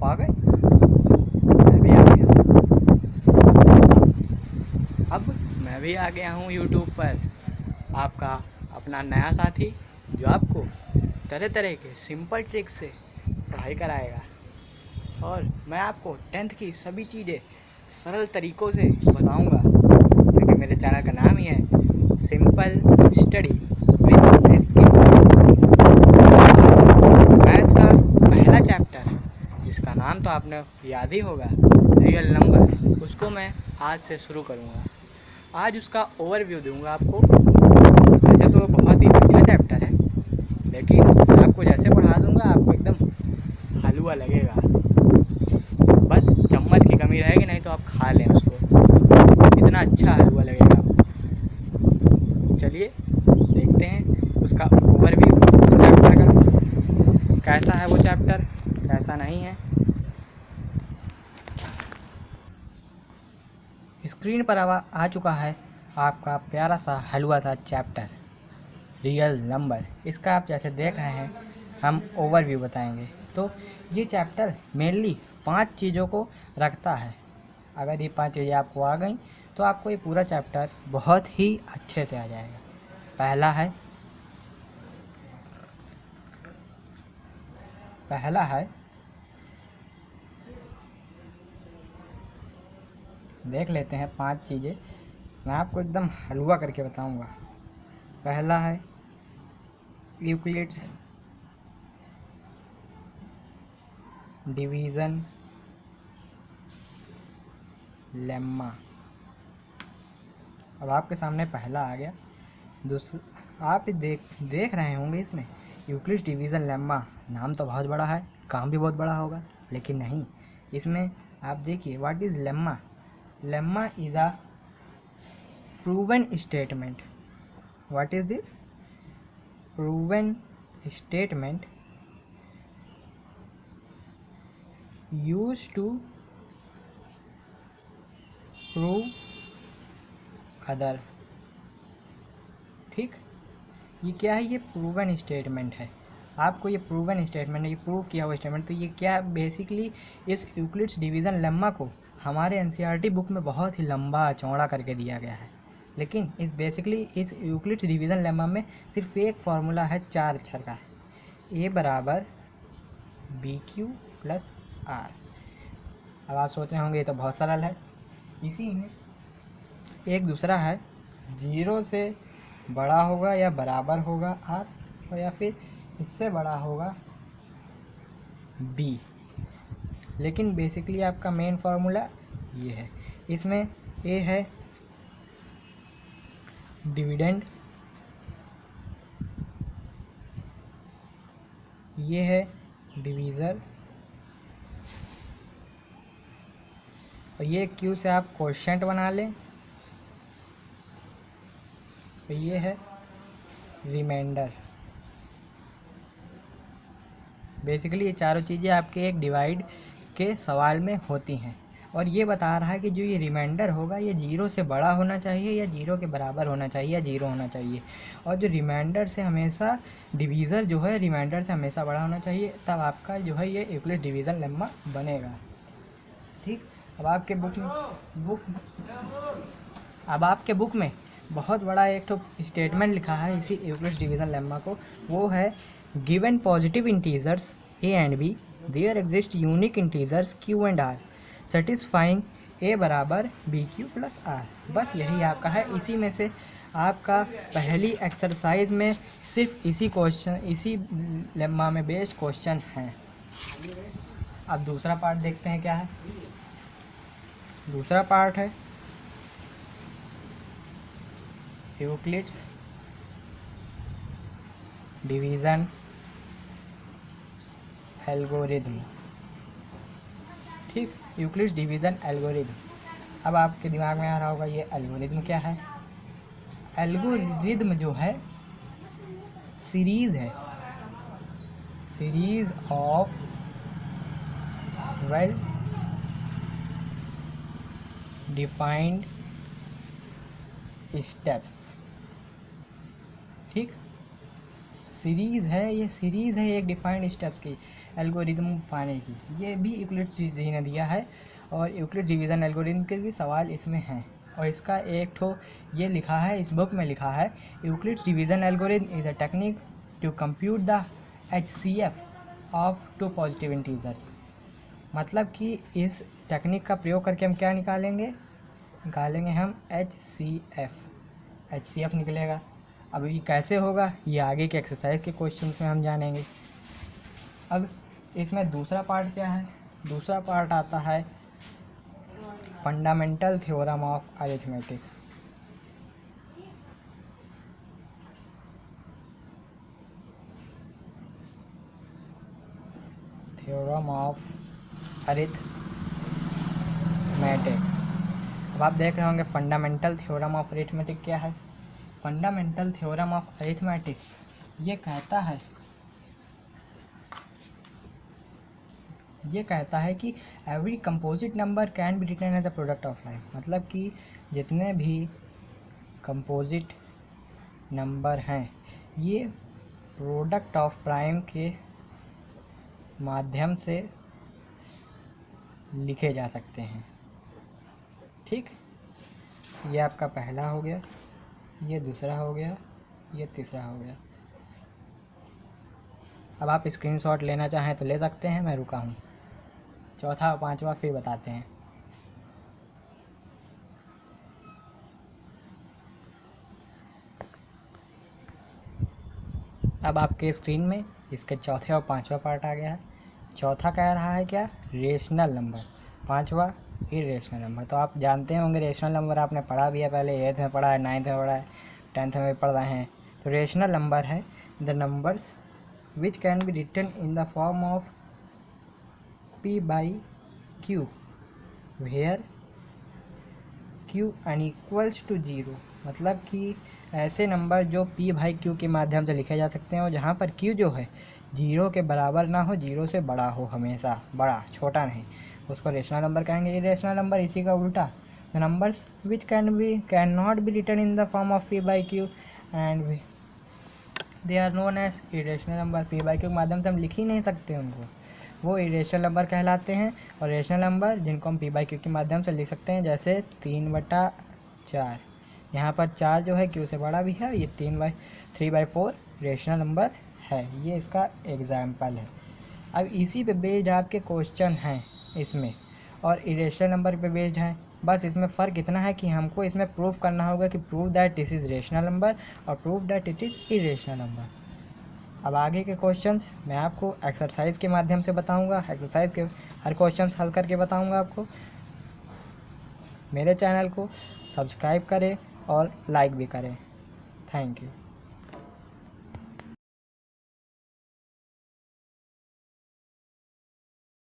आ गए? मैं भी आ गया। अब मैं भी आ गया हूँ यूट्यूब पर, आपका अपना नया साथी, जो आपको तरह तरह के सिंपल ट्रिक से पढ़ाई कराएगा। और मैं आपको 10th की सभी चीज़ें सरल तरीक़ों से बताऊंगा, क्योंकि मेरे चैनल का नाम ही है simple study with SK. Math का पहला चैप्टर, जिसका नाम तो आपने याद ही होगा, रियल नंबर, उसको मैं आज से शुरू करूंगा। आज उसका ओवरव्यू दूंगा आपको। वैसे तो बहुत ही अच्छा चैप्टर है, लेकिन आपको जैसे पढ़ा दूंगा आपको एकदम हलवा लगेगा। बस चम्मच की कमी रहेगी, नहीं तो आप खा लें उसको, इतना अच्छा हलवा लगेगा आपको। चलिए देखते हैं उसका ओवरव्यू चैप्टर का, कैसा है वो चैप्टर, कैसा नहीं है। स्क्रीन पर आ चुका है आपका प्यारा सा हलवा सा चैप्टर, रियल नंबर। इसका आप जैसे देख रहे हैं, हम ओवरव्यू बताएंगे। तो ये चैप्टर मेनली 5 चीज़ों को रखता है। अगर ये 5 चीज़ें आपको आ गई तो आपको ये पूरा चैप्टर बहुत ही अच्छे से आ जाएगा। पहला है देख लेते हैं 5 चीज़ें, मैं आपको एकदम हलवा करके बताऊंगा। पहला है यूक्लिड्स डिवीज़न लेम्मा। अब आपके सामने पहला आ गया। दूसरा आप देख रहे होंगे, इसमें यूक्लिड्स डिवीज़न लेम्मा, नाम तो बहुत बड़ा है, काम भी बहुत बड़ा होगा, लेकिन नहीं। इसमें आप देखिए, what is lemma. Lemma is a proven statement. What is this? Proven statement used to prove other. ठीक, ये क्या है? ये प्रूवन स्टेटमेंट है। आपको ये प्रूवन स्टेटमेंट, ये प्रूव किया हुआ स्टेटमेंट, तो ये क्या बेसिकली इस यूक्लिड्स डिवीज़न लेम्मा को हमारे एनसीईआरटी बुक में बहुत ही लंबा चौड़ा करके दिया गया है। लेकिन इस यूक्लिड्स डिवीज़न लेम्मा में सिर्फ एक फार्मूला है 4 अक्षर का, ए बराबर बी क्यू प्लस आर। अब आप सोच रहे होंगे ये तो बहुत सरल है। इसी में एक दूसरा है, 0 से बड़ा होगा या बराबर होगा आर, और या फिर इससे बड़ा होगा बी। लेकिन बेसिकली आपका मेन फार्मूला ये है। इसमें ए है डिविडेंड, ये है डिवीज़र, और ये क्यू से आप कोशेंट बना लें, तो ये है रिमाइंडर। बेसिकली ये चारों चीज़ें आपके एक डिवाइड के सवाल में होती हैं। और ये बता रहा है कि जो ये रिमाइंडर होगा ये 0 से बड़ा होना चाहिए या 0 के बराबर होना चाहिए या 0 होना चाहिए। और जो रिमाइंडर से हमेशा डिवीज़र जो है रिमाइंडर से हमेशा बड़ा होना चाहिए, तब आपका जो है ये यूक्लिड्स डिवीज़न लेम्मा बनेगा। ठीक, अब आपके बुक में बहुत बड़ा एक तो स्टेटमेंट लिखा है इसी यूक्लिड्स डिवीज़न लेम्मा को, वो है given positive integers a and b, there exist unique integers q and r, satisfying a बराबर बी क्यू प्लस आर। बस यही आपका है। इसी में से आपका पहली एक्सरसाइज में सिर्फ इसी लेम्मा में बेस्ड क्वेश्चन है। अब दूसरा पार्ट देखते हैं क्या है। दूसरा पार्ट है यूक्लिड्स डिवीज़न एल्गोरिथम। ठीक, यूक्लिड्स डिवीज़न एल्गोरिथम। अब आपके दिमाग में आ रहा होगा ये एल्गोरिथम क्या है। एल्गोरिथम जो है सीरीज़ है, series of well defined steps. ठीक, सीरीज़ है, ये सीरीज़ है एक डिफाइंड स्टेप्स की एल्गोरिदम पाने की। ये भी यूक्लिड्स जी ने दिया है और यूक्लिड्स डिवीज़न एल्गोरिदम के भी सवाल इसमें हैं। और इसका एक ठो ये लिखा है, इस बुक में लिखा है, Euclid's division algorithm is a technique to compute the HCF of two positive integers. मतलब कि इस टेक्निक का प्रयोग करके हम क्या निकालेंगे हम HCF निकलेगा। अब ये कैसे होगा ये आगे के एक्सरसाइज के क्वेश्चंस में हम जानेंगे। अब इसमें दूसरा पार्ट क्या है, दूसरा पार्ट आता है fundamental theorem of arithmetic. Theorem of arithmetic. अब आप देख रहे होंगे फंडामेंटल थ्योरम ऑफ अरिथमेटिक क्या है। फंडामेंटल थ्योरम ऑफ अरिथमेटिक ये कहता है कि every composite number can be written as a product of line. मतलब कि जितने भी कंपोजिट नंबर हैं ये प्रोडक्ट ऑफ प्राइम के माध्यम से लिखे जा सकते हैं। ठीक, ये आपका पहला हो गया, ये दूसरा हो गया, ये तीसरा हो गया। अब आप स्क्रीनशॉट लेना चाहें तो ले सकते हैं, मैं रुका हूँ। चौथा और पांचवा फिर बताते हैं। अब आपके स्क्रीन में इसके चौथे और पांचवा पार्ट आ गया है। चौथा कह रहा है क्या, रेशनल नंबर, पांचवा इरेशनल नंबर। तो आप जानते होंगे रेशनल नंबर आपने पढ़ा भी है, पहले 8th में पढ़ा है, 9th में पढ़ा है, 10th में भी पढ़ रहे हैं। तो रेशनल नंबर है the numbers which can be written in the form of P/Q where Q unequals to 0। मतलब कि ऐसे नंबर जो P/Q के माध्यम से लिखे जा सकते हैं और जहाँ पर Q जो है 0 के बराबर ना हो, 0 से बड़ा हो, हमेशा बड़ा, छोटा नहीं, उसको रेशनल नंबर कहेंगे। रेशनल नंबर इसी का उल्टा, the numbers which can not be written in the form of P/Q and they are known as irrational number. P/Q के माध्यम से हम लिख ही नहीं सकते उनको, वो इरेशनल नंबर कहलाते हैं। और रेशनल नंबर जिनको हम P/Q के माध्यम से लिख सकते हैं, जैसे 3/4, यहाँ पर 4 जो है Q से बड़ा भी है, ये 3/4 रेशनल नंबर है। ये इसका एग्जाम्पल है। अब इसी पे बेस्ड आपके क्वेश्चन हैं इसमें, और इरेशनल नंबर पे बेस्ड हैं। बस इसमें फ़र्क इतना है कि हमको इसमें प्रूफ करना होगा कि prove that this is rational number और prove that it is irrational number. अब आगे के क्वेश्चंस मैं आपको एक्सरसाइज के माध्यम से बताऊंगा, एक्सरसाइज के हर क्वेश्चंस हल करके बताऊंगा आपको। मेरे चैनल को सब्सक्राइब करें और लाइक भी करें। Thank you.